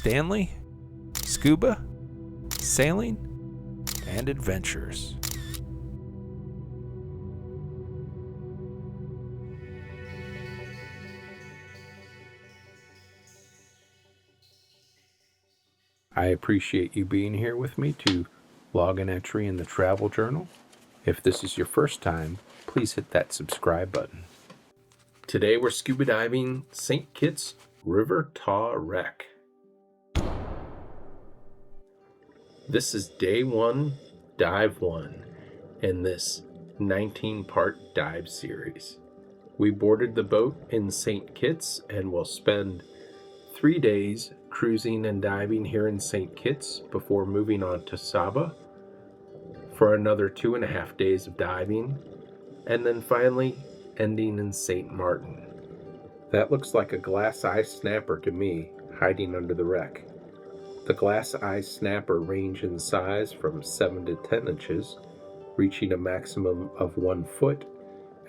Stanley, Scuba, Sailing, and Adventures. I appreciate you being here with me to log an entry in the travel journal. If this is your first time, please hit that subscribe button. Today we're scuba diving St. Kitts River Taw wreck. This is day 1, dive 1 in this 19-part dive series. We boarded the boat in St. Kitts and will spend 3 days cruising and diving here in St. Kitts before moving on to Saba for another 2.5 days of diving, and then finally ending in St. Maarten. That looks like a glass eye snapper to me, hiding under the wreck. The glass eye snapper range in size from 7 to 10 inches, reaching a maximum of 1 foot,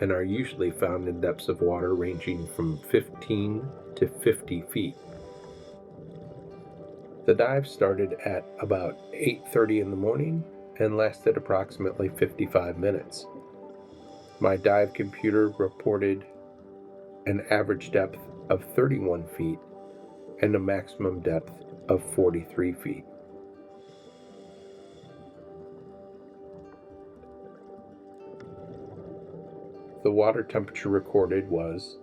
and are usually found in depths of water ranging from 15 to 50 feet. The dive started at about 8:30 in the morning and lasted approximately 55 minutes. My dive computer reported an average depth of 31 feet and a maximum depth of 43 feet. The water temperature recorded was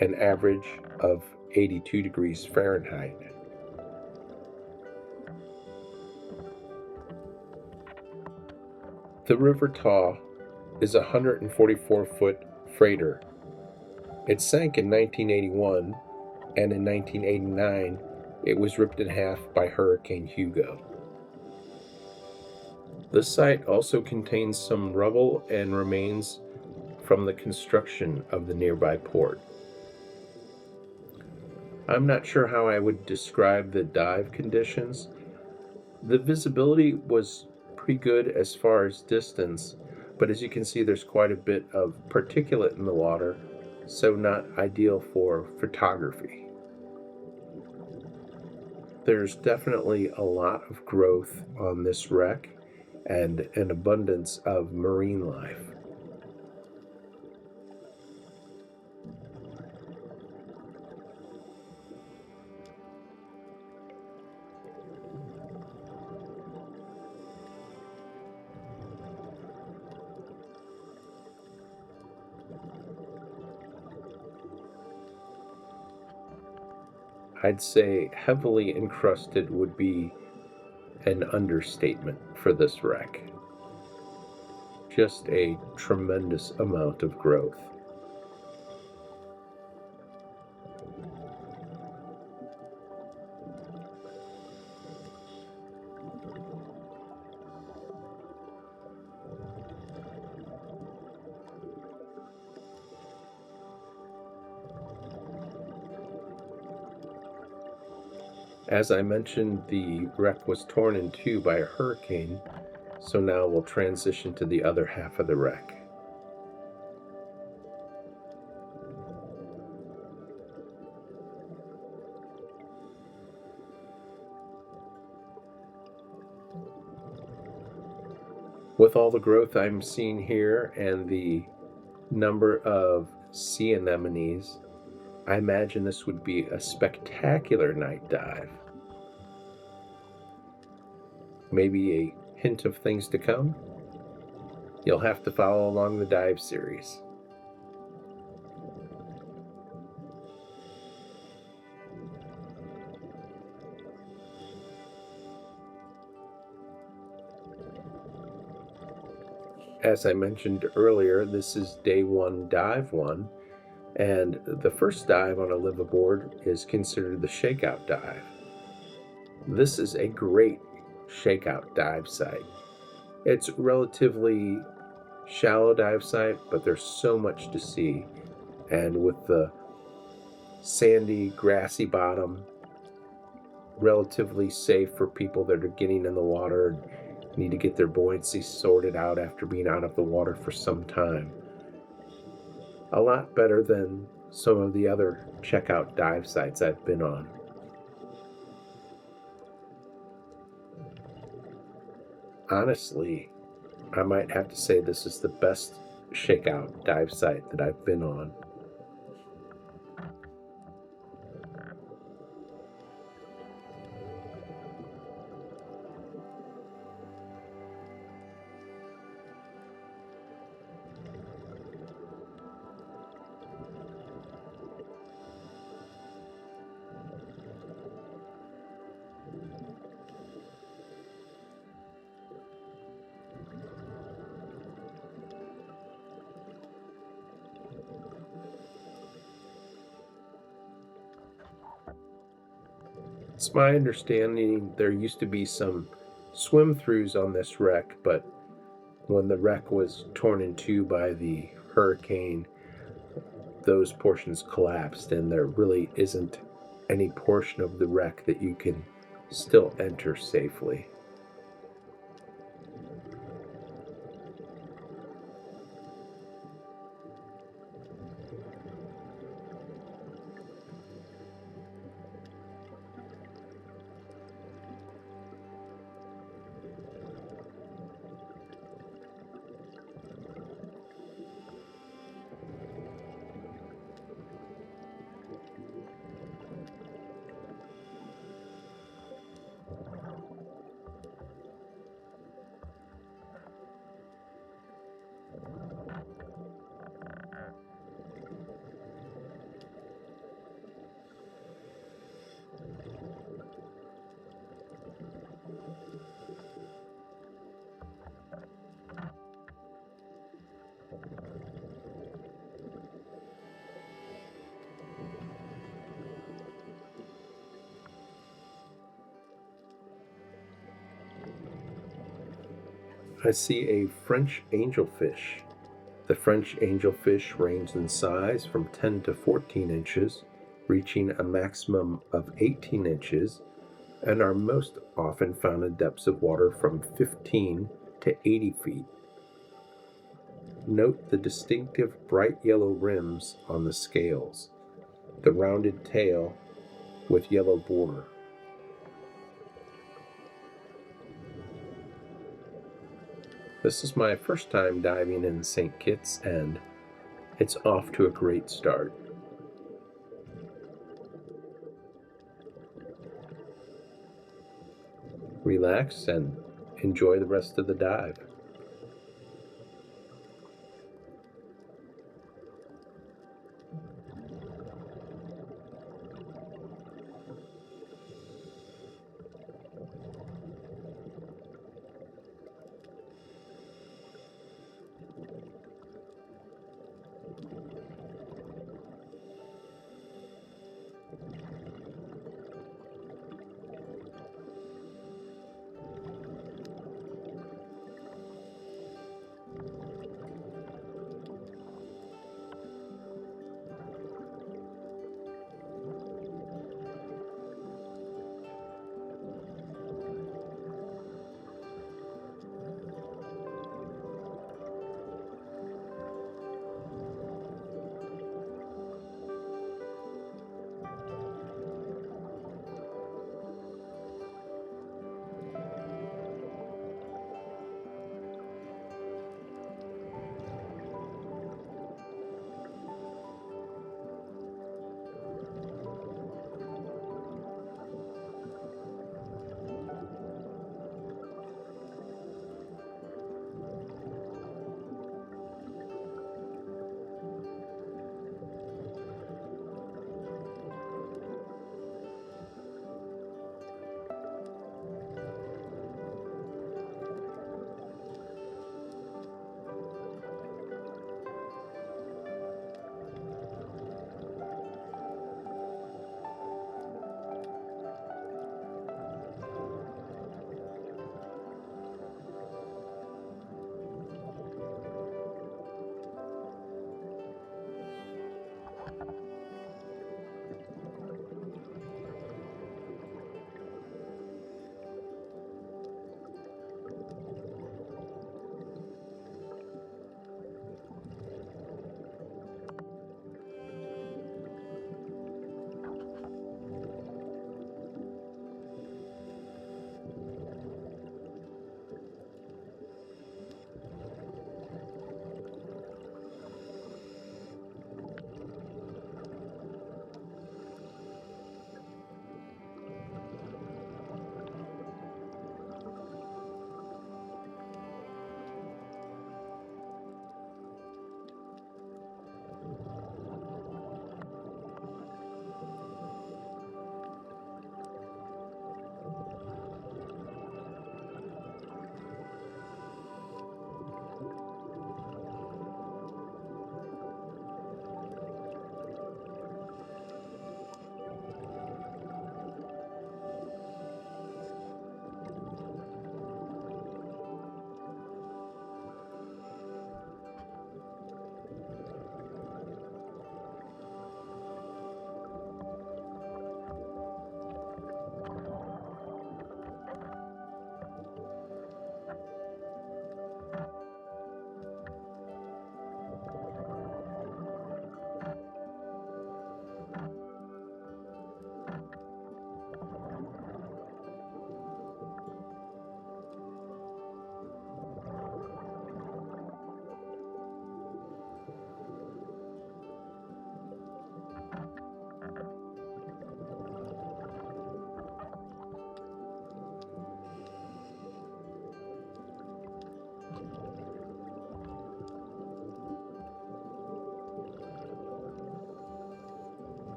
an average of 82 degrees Fahrenheit. The River Taw is a 144-foot freighter. It sank in 1981, and in 1989, it was ripped in half by Hurricane Hugo. The site also contains some rubble and remains from the construction of the nearby port. I'm not sure how I would describe the dive conditions. The visibility was pretty good as far as distance, but as you can see, there's quite a bit of particulate in the water, so not ideal for photography. There's definitely a lot of growth on this wreck and an abundance of marine life. I'd say heavily encrusted would be an understatement for this wreck. Just a tremendous amount of growth. As I mentioned, the wreck was torn in two by a hurricane, so now we'll transition to the other half of the wreck. With all the growth I'm seeing here and the number of sea anemones, I imagine this would be a spectacular night dive. Maybe a hint of things to come? You'll have to follow along the dive series. As I mentioned earlier, this is day 1, dive 1, and the first dive on a Liveaboard is considered the Shakeout dive. This is a great Shakeout dive site. It's a relatively shallow dive site, but there's so much to see, and with the sandy, grassy bottom, relatively safe for people that are getting in the water and need to get their buoyancy sorted out after being out of the water for some time. A lot better than some of the other checkout dive sites I've been on. Honestly, I might have to say this is the best shakeout dive site that I've been on. It's my understanding there used to be some swim throughs on this wreck, but when the wreck was torn in two by the hurricane, those portions collapsed, and there really isn't any portion of the wreck that you can still enter safely. I see a French angelfish. The French angelfish range in size from 10 to 14 inches, reaching a maximum of 18 inches, and are most often found in depths of water from 15 to 80 feet. Note the distinctive bright yellow rims on the scales, the rounded tail with yellow border. This is my first time diving in St. Kitts, and it's off to a great start. Relax and enjoy the rest of the dive.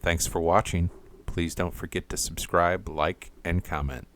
Thanks for watching. Please don't forget to subscribe, like, and comment.